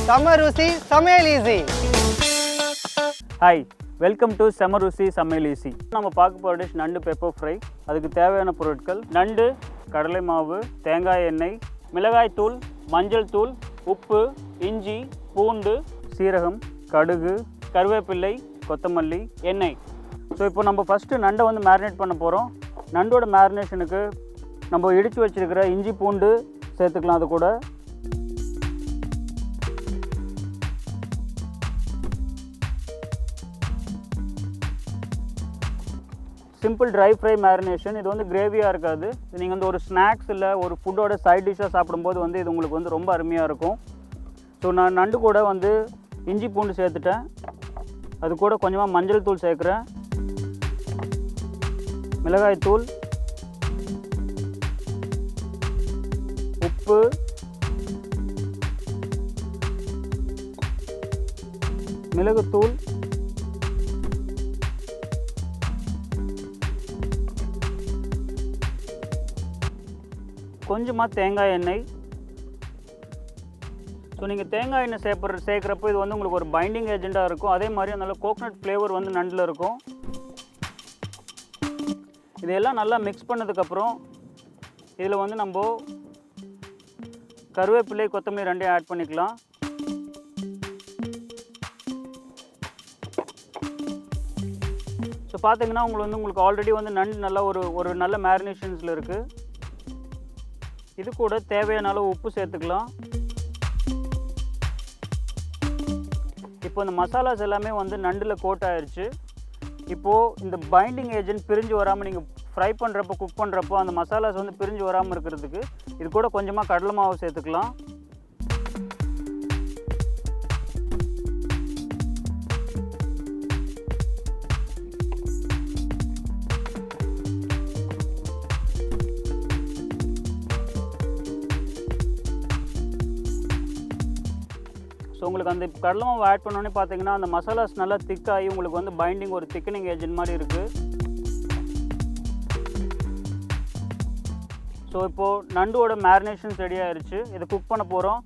செம ருசி சமையல் ஈஸி. ஹாய், வெல்கம் டு செம ருசி சமையல் ஈஸி. நம்ம பார்க்க போகிற டிஷ் நண்டு பெப்பர் ஃப்ரை. அதுக்கு தேவையான பொருட்கள்: நண்டு, கடலை மாவு, தேங்காய் எண்ணெய், மிளகாய் தூள், மஞ்சள் தூள், உப்பு, இஞ்சி, பூண்டு, சீரகம், கடுகு, கருவேப்பிள்ளை, கொத்தமல்லி, எண்ணெய். ஸோ இப்போ நம்ம ஃபஸ்ட்டு நண்டை வந்து மேரினேட் பண்ண போகிறோம். நண்டோட மேரினேஷனுக்கு நம்ம இடித்து வச்சுருக்கிற இஞ்சி பூண்டு சேர்த்துக்கலாம். அது கூட சிம்பிள் ட்ரை ஃப்ரை மேரினேஷன். இது வந்து கிரேவியாக இருக்காது. நீங்கள் வந்து ஒரு ஸ்நாக்ஸ் இல்லை ஒரு ஃபுட்டோட சைட் டிஷ்ஷாக சாப்பிடும்போது வந்து இது உங்களுக்கு வந்து ரொம்ப அருமையாக இருக்கும். ஸோ நான் நண்டு கூட வந்து இஞ்சி பூண்டு சேர்த்துட்டேன். அது கூட கொஞ்சமாக மஞ்சள் தூள் சேர்க்குறேன், மிளகாய் தூள், உப்பு, மிளகுத்தூள், கொஞ்சமாக தேங்காய் எண்ணெய். ஸோ நீங்கள் தேங்காய் எண்ணெய் சேர்க்குறப்போ இது வந்து உங்களுக்கு ஒரு பைண்டிங் ஏஜெண்ட்டாக இருக்கும். அதே மாதிரி அதனால் கோகனட் ஃப்ளேவர் வந்து நண்டில் இருக்கும். இதெல்லாம் நல்லா மிக்ஸ் பண்ணதுக்கப்புறம் இதில் வந்து நம்ம கருவேப்பிலை, கொத்தமல்லி ரெண்டையும் ஆட் பண்ணிக்கலாம். ஸோ பார்த்தீங்கன்னா உங்களுக்கு ஆல்ரெடி வந்து நண்டு நல்லா ஒரு நல்ல மேரினேஷன்ஸில் இருக்குது. இது கூட தேவையான அளவு உப்பு சேர்த்துக்கலாம். இப்போ இந்த மசாலாஸ் எல்லாமே வந்து நண்டில் கோட் ஆயிடுச்சு. இப்போது இந்த பைண்டிங் ஏஜென்ட் பிரிஞ்சு வராமல் நீங்கள் ஃப்ரை பண்ணுறப்போ குக் பண்ணுறப்போ அந்த மசாலாஸ் வந்து பிரிஞ்சு வராமல் இருக்கிறதுக்கு இது கூட கொஞ்சமாக கடலை மாவு சேர்த்துக்கலாம். ஸோ உங்களுக்கு அந்த கடலை மாவு ஆட் பண்ணோன்னே பார்த்தீங்கன்னா அந்த மசாலாஸ் நல்லா திக்காகி உங்களுக்கு வந்து பைண்டிங் ஒரு திக்கனிங் ஏஜென்ட் மாதிரி இருக்குது. ஸோ இப்போது நண்டோட மேரினேஷன்ஸ் ரெடி ஆகிடுச்சு. இதை குக் பண்ண போகிறோம்.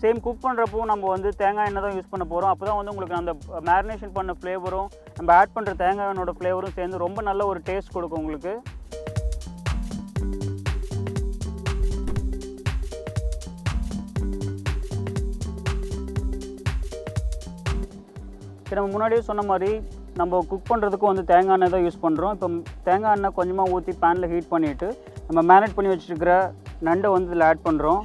சேம் குக் பண்ணுறப்போ நம்ம வந்து தேங்காய் எண்ணெய் தான் யூஸ் பண்ண போகிறோம். அப்போ தான் வந்து உங்களுக்கு அந்த மேரினேஷன் பண்ண ஃப்ளேவரும் நம்ம ஆட் பண்ணுற தேங்காய் எண்ணெயோட ஃப்ளேவரும் சேர்ந்து ரொம்ப நல்ல ஒரு டேஸ்ட் கொடுக்கும் உங்களுக்கு. நம்ம முன்னாடியே சொன்ன மாதிரி நம்ம குக் பண்ணுறதுக்கும் வந்து தேங்காய் எண்ணெய் தான் யூஸ் பண்ணுறோம். இப்போ தேங்காய் எண்ணெய் கொஞ்சமாக ஊற்றி பேனில் ஹீட் பண்ணிவிட்டு நம்ம மேரினேட் பண்ணி வச்சுருக்கிற நண்டை வந்து இதில் ஆட் பண்ணுறோம்.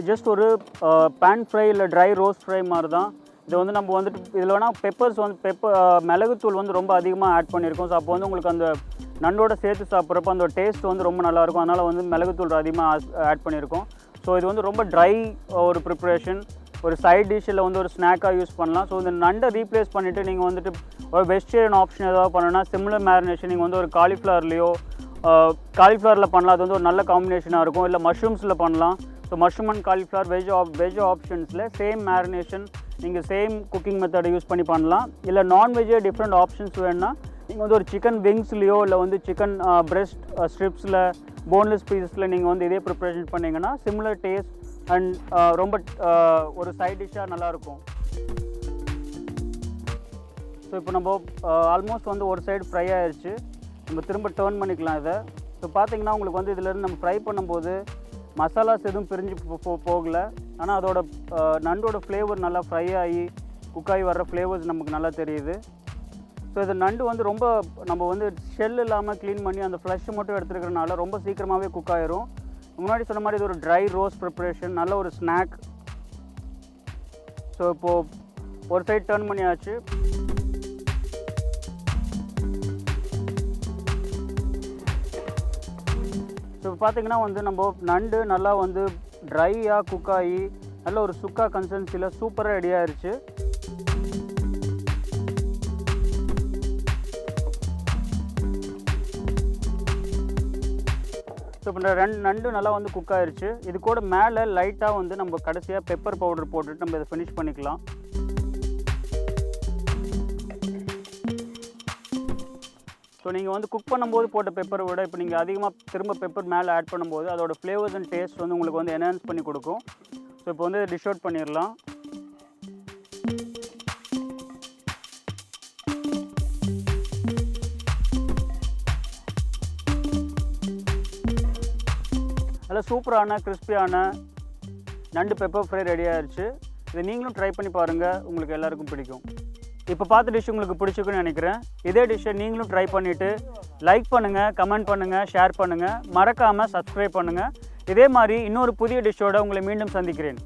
ஜஸ்ட் ஒரு பேன் ஃப்ரை இல்லை ட்ரை ரோஸ்ட் ஃப்ரை மாதிரி தான். இது வந்து நம்ம வந்துட்டு இதில் வேணால் பெப்பர்ஸ் வந்து மிளகுத்தூள் வந்து ரொம்ப அதிகமாக ஆட் பண்ணியிருக்கோம். ஸோ அப்போ வந்து உங்களுக்கு அந்த நண்டோட சேர்த்து சாப்பிட்றப்போ அந்த டேஸ்ட் வந்து ரொம்ப நல்லாயிருக்கும். அதனால் வந்து மிளகுத்தூள் அதிகமாக ஆட் பண்ணியிருக்கோம். ஸோ இது வந்து ரொம்ப ட்ரை ஒரு ப்ரிப்ரேஷன். ஒரு சைட் டிஷ்ஷில் வந்து ஒரு ஸ்நாக்காக யூஸ் பண்ணலாம். ஸோ இந்த நண்டை ரீப்ளேஸ் பண்ணிவிட்டு நீங்கள் வந்துட்டு ஒரு வெஜிடேரியன் ஆப்ஷன் ஏதாவது பண்ணணும்னா சிம்லர் மேரினேஷன் நீங்கள் வந்து ஒரு காலிஃப்ளவர்லேயோ காலிஃப்ளவரில் பண்ணலாம். அது வந்து ஒரு நல்ல காம்பினேஷனாக இருக்கும். இல்லை மஷ்ரூம்ஸில் பண்ணலாம். So mushroom and cauliflower veg ஆப்ஷன்ஸில் சேம் மேரினேஷன் நீங்கள் சேம் குக்கிங் மெத்தடை யூஸ் பண்ணி பண்ணலாம். இல்லை நான்வெஜ்ஜே டிஃப்ரெண்ட் ஆப்ஷன்ஸ் வேணுன்னா நீங்கள் வந்து ஒரு சிக்கன் விங்ஸ்லேயோ இல்லை வந்து சிக்கன் பிரெஸ்ட் ஸ்ட்ரிப்ஸில் போன்லெஸ் பீசஸில் நீங்கள் வந்து இதே ப்ரிப்ரேஷன் பண்ணிங்கன்னா சிமிலர் டேஸ்ட் அண்ட் ரொம்ப ஒரு சைட் டிஷ்ஷாக நல்லாயிருக்கும். ஸோ இப்போ நம்ம ஆல்மோஸ்ட் வந்து ஒரு சைடு ஃப்ரை ஆயிடுச்சு. நம்ம திரும்ப டர்ன் பண்ணிக்கலாம் இதை. ஸோ பார்த்தீங்கன்னா உங்களுக்கு வந்து இதிலேருந்து நம்ம ஃப்ரை பண்ணும்போது மசாலாஸ் எதுவும் பிரிஞ்சு போகலை. ஆனால் அதோட நண்டோட ஃப்ளேவர் நல்லா ஃப்ரை ஆகி குக்காகி வர்ற ஃப்ளேவர்ஸ் நமக்கு நல்லா தெரியுது. ஸோ இது நண்டு வந்து ரொம்ப நம்ம வந்து ஷெல் இல்லாமல் க்ளீன் பண்ணி அந்த ஃப்ளஷ் மட்டும் எடுத்துருக்கிறனால ரொம்ப சீக்கிரமாகவே குக் ஆயிரும். முன்னாடி சொன்ன மாதிரி இது ஒரு ட்ரை ரோஸ்ட் ப்ரிப்ரேஷன், நல்ல ஒரு ஸ்நாக். ஸோ இப்போது ஒரு சைடு டர்ன் பண்ணியாச்சு. ஸோ பார்த்திங்கன்னா வந்து நம்ம நண்டு நல்லா வந்து ட்ரையாக குக் ஆகி நல்ல ஒரு சுக்கா கன்சிஸ்டன்சியில் சூப்பராக ரெடி ஆயிடுச்சு. ஸோ இப்போ நண்டு நல்லா வந்து குக் ஆயிடுச்சு. இது கூட மேலே லைட்டாக வந்து நம்ம கடைசியாக பெப்பர் பவுடர் போட்டுட்டு நம்ம இதை ஃபினிஷ் பண்ணிக்கலாம். ஸோ நீங்கள் வந்து குக் பண்ணும்போது போட்ட பெப்பரை விட இப்போ நீங்கள் அதிகமாக திரும்ப பெப்பர் மேலே ஆட் பண்ணும்போது அதோட ஃப்ளேவர்ஸ் அண்ட் டேஸ்ட் வந்து உங்களுக்கு வந்து என்ஹான்ஸ் பண்ணி கொடுக்கும். ஸோ இப்போ வந்து டிஷ் அவுட் பண்ணிடலாம். நல்லா சூப்பரான கிறிஸ்பியான நண்டு பெப்பர் ஃப்ரை ரெடி ஆயிடுச்சு. இதை நீங்களும் ட்ரை பண்ணி பாருங்கள், உங்களுக்கு எல்லாருக்கும் பிடிக்கும். இப்போ பார்த்த டிஷ் உங்களுக்கு பிடிச்சிருக்குன்னு நினைக்கிறேன். இதே டிஷ்ஷை நீங்களும் ட்ரை பண்ணிவிட்டு லைக் பண்ணுங்கள், கமெண்ட் பண்ணுங்கள், ஷேர் பண்ணுங்கள், மறக்காமல் சப்ஸ்கிரைப் பண்ணுங்கள். இதே மாதிரி இன்னொரு புதிய டிஷ்ஷோடு உங்களை மீண்டும் சந்திக்கிறேன்.